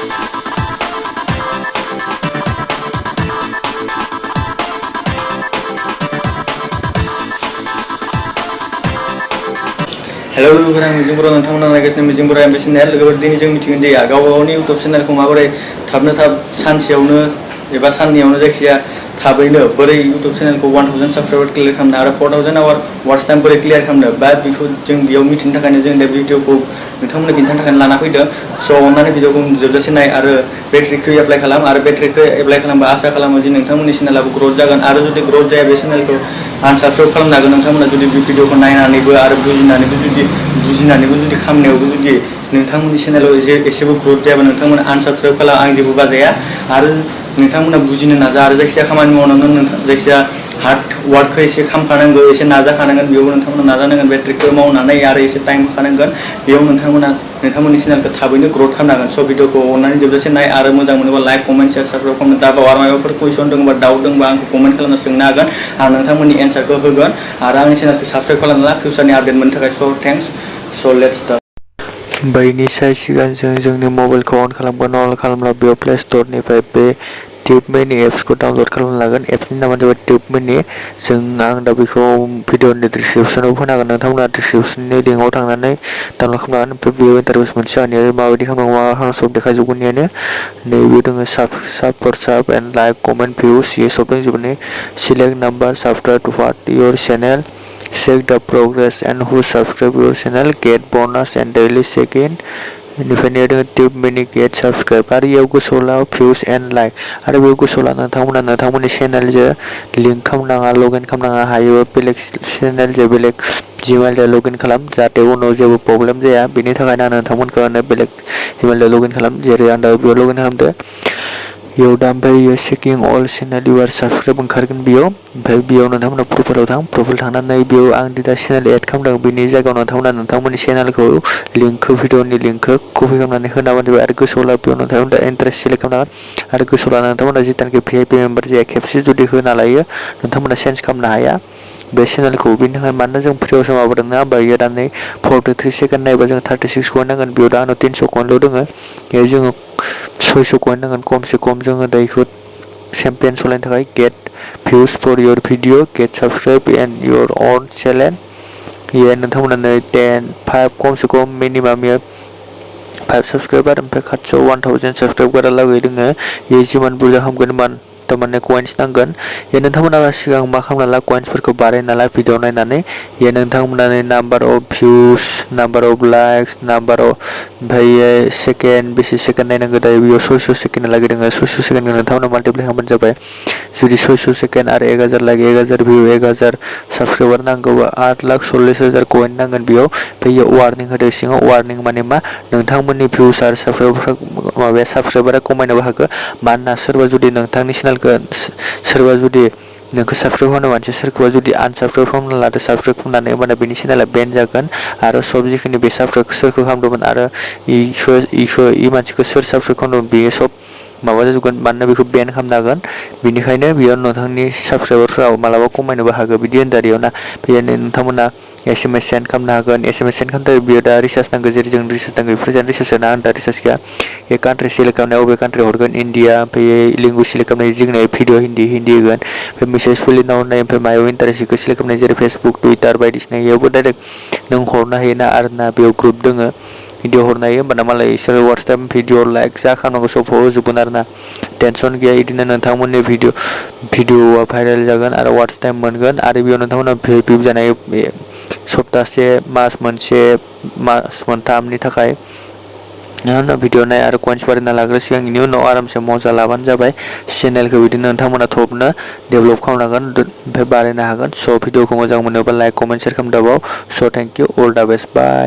Hello लोगोफोर आं मिजिंबर नोंथांमोना नायगासिनो मिजिंबर एमबी चेनेल लोगोफोर दिनै जों मिथिगोन दि गावबागावनि इउट्युब चेनेलखौ माबोरै थाबनो थाब सानसेयावनो एबा साननैयावनो जायखिया थाबैनो बोरै इउट्युब चेनेलखौ 1000 साबस्क्राइबार क्लियार खालामनो आरो 4000 आवर वाच टाइम बोरै क्लियार खालामनो बा बेखौ जों बेयाव मिथिनो थाखायनो जों दा भिडिअखौ नोंथांमोननो खिन्थानो थाखाय लाना फैदों। स' अननानै भिडिअखौ जोबजासे नाय आरो बेटारिखौ एप्लाइ खालाम आरो बेटारिखौ एप्लाइ खालामबा आसा खालामो दि नोंथांमोननि चेनेलाबो ग्रथ जागोन आरो जुदि ग्रथ जाया बे चेनेलखौ आनसाबस्क्राइब खालामनो हागोन नोंथांमोना जुदि बे भिडिअखौ नायनानैबो आरो बुजिनानैबो जुदि खालामनायावबो जुदि नोंथांमोननि चेनेलाव एसेबो ग्रथ जायाबा नोंथांमोना आनसाबस्क्राइब खालाम आं जेबो बाजाया आरो नोंथांमोना बुजिनो नाजा आरो जायखिजाया खामानि मावनांगोन नोंथां जायखिजाया हार्ड वार्कखौ एसे खालामखानांगौ एसे नाजाखानांगोन बेयाव नोंथांमोना नाजानांगोन बेटारिखौ मावनानै आरो एसे टाइम होखानांगोन बेयाव नोंथांमोननि चेनेलखौ थाबैनो ग्रथ खालामनो हागोन। स' भिडिअखौ अननानै जोबजासे नाय आरो मोजां मोनोबा लाइक कमेन्ट शेयार साबस्क्राइब खालामनो दाबाव आरो माबाफोर कुइसन दङबा डाउट दङबा आंखौ कमेन्ट खालामना सोंनो हागोन आं नोंथांमोननि एन्सारखौ होगोन आरो आंनि चेनेलखौ साबस्क्राइब खालामना फिउचारनि आपडेट मोननो थाखाय स' थेंक्स स' लेट्स स्टार्ट। बैनि सिगां जों जोंनि मबाइलखौ अन खालामगोन अन खालामब्ला बेयाव प्ले स्ट'रनिफ्राय बे टिउब मिनि एप्सखौ डाउनल'ड खालामना लागोन। एप्सनि नामानो जाबाय टिउब मिनि आं दा बेखौ भिडिअनि डिसक्रिपसनाव होनो हागोन नोंथांमोना डिसक्रिपसननि लिंकआव थांनानै डाउनल'ड खालामनो हागोन। ओमफ्राय बेयाव इन्टारफेस मोनसे होनायाव माबायदि खालामनांगौ मा खालामनांगौ सब देखायजोबगोननियानो नैबे दङ साब एन्ड लाइक कमेन्ट भिउस ये सब दंजोबो select number subscribe to what your channel check the progress and who subscribe your channel get bonus and daily check-in बेनिफ्राय दङ टिउब मिनि गेट साबस्क्राइब आरो इयाव गोसोआव ला भिउस एन्ड लाइक आरो बेयाव गोसोआव ला नोंथांमोननि चेनेलजों लिंक खालामनाङा लगइन खालामनाङा हायोबा बेलेग चेनेलजों बेलेग जिमेलजों लगइन खालाम जाहाथे उनाव जेबो प्रब्लेम जाया बेनि थाखायनो आं नोंथांमोनखौ बेलेग जिमेलजों लगइन खालाम जेरै आं दा बेयाव लगइन खालामदो बेयाव दा ओमफ्राय चेकिं अल चेनेल इउ आर साबस्क्राइब ओंखारगोन बेयाव ओमफ्राय बेयाव नोंथांमोना प्रफाइलाव थांनानै बेयाव आं दा चेनेल एड खालामदों बेनि जायगायाव नोंथांमोननि चेनेलखौ लिंकखौ भिडिअनि लिंकखौ कपि खालामनानै होनाबानो जाबाय आरो गोसोआव ला बेयाव नोंथांमोना इन्टारेस्ट सेलेक्ट खालामनांगोन आरो गोसोआव ला नोंथांमोना जिथानखि भिआइपि मेम्बार जाया खेबसे जुदि होना लायो नोंथांमोना चेन्ज खालामनो हाया बे चेनेलखौ बेनि थाखाय मानोना जों फ्रियावसो माबादों ना होमबा इयो दा नै 43 सेकेन्ड नायबा जों 36 कइन नांगोन बेयाव दा आंनाव 300 कइनल' दङ बेयाव जोङो 600 कइन नांगोन खमसे खम जोङो दा बेखौ केम्पेइन सालायनो थाखाय get views for your video get subscribe and your own channel ये नोंथांमोना 5 खमसे खम मिनिमाम 5 साबस्क्राइबार ओमफ्राय खाथियाव 1000 साबस्क्राइबार लागै दोङो ये जिमान बुरजा खालामगोन थारमाने कइन्स नांगोन ये नोंथांमोना सिगां मा खालामना ला कइन्सफोरखौ बारायना ला भिडिअ नायनानै ये नोंथांमोना number of views number of likes number of ओमफ्राय सेकेन्ड बेसे सेकेन्ड नायनांगौ दायो बेयाव 600 सेकेन्ड लागै दोङो 600 सेकेन्डखौ नोंथांमोना माल्टिप्लाइ खालामबानो जाबाय जुदि 600 सेकेन्ड आरो 1000 लागै 1000 भिउ 1000 साबस्क्राइबार नांगौबा 8,40,000 कइन नांगोन बेयाव ओमफ्राय वार्निं होदो सिङाव वार्निं माने मा नोंथांमोननि भिउस आरो साबस्क्राइबारा खमायनोबो हागौ मानोना सोरबा जुदि नोंथांनि चेनेलखौ सोरबा जुदि नोंखौ साबस्क्राइब खालामनो मानसि सोरखौबा जुदि आनसाबस्क्राइब खालामना लादो साबस्क्राइब खालामनानै होमबाना बेनि चेनेला बेन जागोन आरो सब जिखिनि बे साबस्क्राइब सोरखौ खालामदोंमोन आरो इ मानसिखौ सोर साबस्क्राइब खालामदोंमोन बेयो सब माबा जाजोबगोन मानोना बेखौ बेन खालामनो हागोन बेनिखायनो बेयाव नोंथांनि साबस्क्राइबारफोरा मालाबा खमायनोबो हागौ बिदि होनदों आरो ना बेनो नोंथांमोना SMS सेन्ड खालामनो हागोन SMS सेन्ड खालामनो थाखाय बेयो दा रिसार्ज नांगौ जेरै जों रिसार्ज नांगौ बेफोर जानो रिसार्ज होना आं दा रिसार्ज गैया बे कान्ट्रि सेलेक्ट खालामनायाव बबे कान्ट्रि हरगोन इन्डिया ओमफ्राय लेंगुवेज सेलेक्ट खालामनाय जोंना भिडिअ हिन्दी होगोन ओमफ्राय मेसेज खुलिना हरनाय ओमफ्राय मायाव इन्टारेस्ट बेखौ सेलेक्ट खालामनाय जेरै फेसबुक टुइटार बायदिसिना बेयावबो डाइरेक्ट नों हरनो हायो ना आरो ना बेयाव ग्रुप दोङो भिडिअ हरनो हायो होमबाना मालाय इसोर वाट्स टाइम भिडिअ लाइक जा खालामनांगौ सब होजोबगोन आरो ना टेनसन गैया बिदिनो नोंथांमोननि भिडिअआ भाइरेल जागोन आरो वाट्स टाइम मोनगोन आरो बेयाव नोंथांमोना भिउ जानाय सप्तासे मास मोनथामनि थाखाय भिडिअ नाय आरो कइन्स बारायना लाग्रो सिगां बेनि उनाव आरामसे मजा लाबानो जाबाय चेनेलखौ बिदिनो नोंथांमोना थबनो डेभेलप खालामनांगोन ओमफ्राय बारायनो हागोन स' भिडिअखौ मोजां मोनोबा लाइक कमेन्ट शेयार खालामदाबाव स' थेंक इउ अल दा बेस्ट बाय।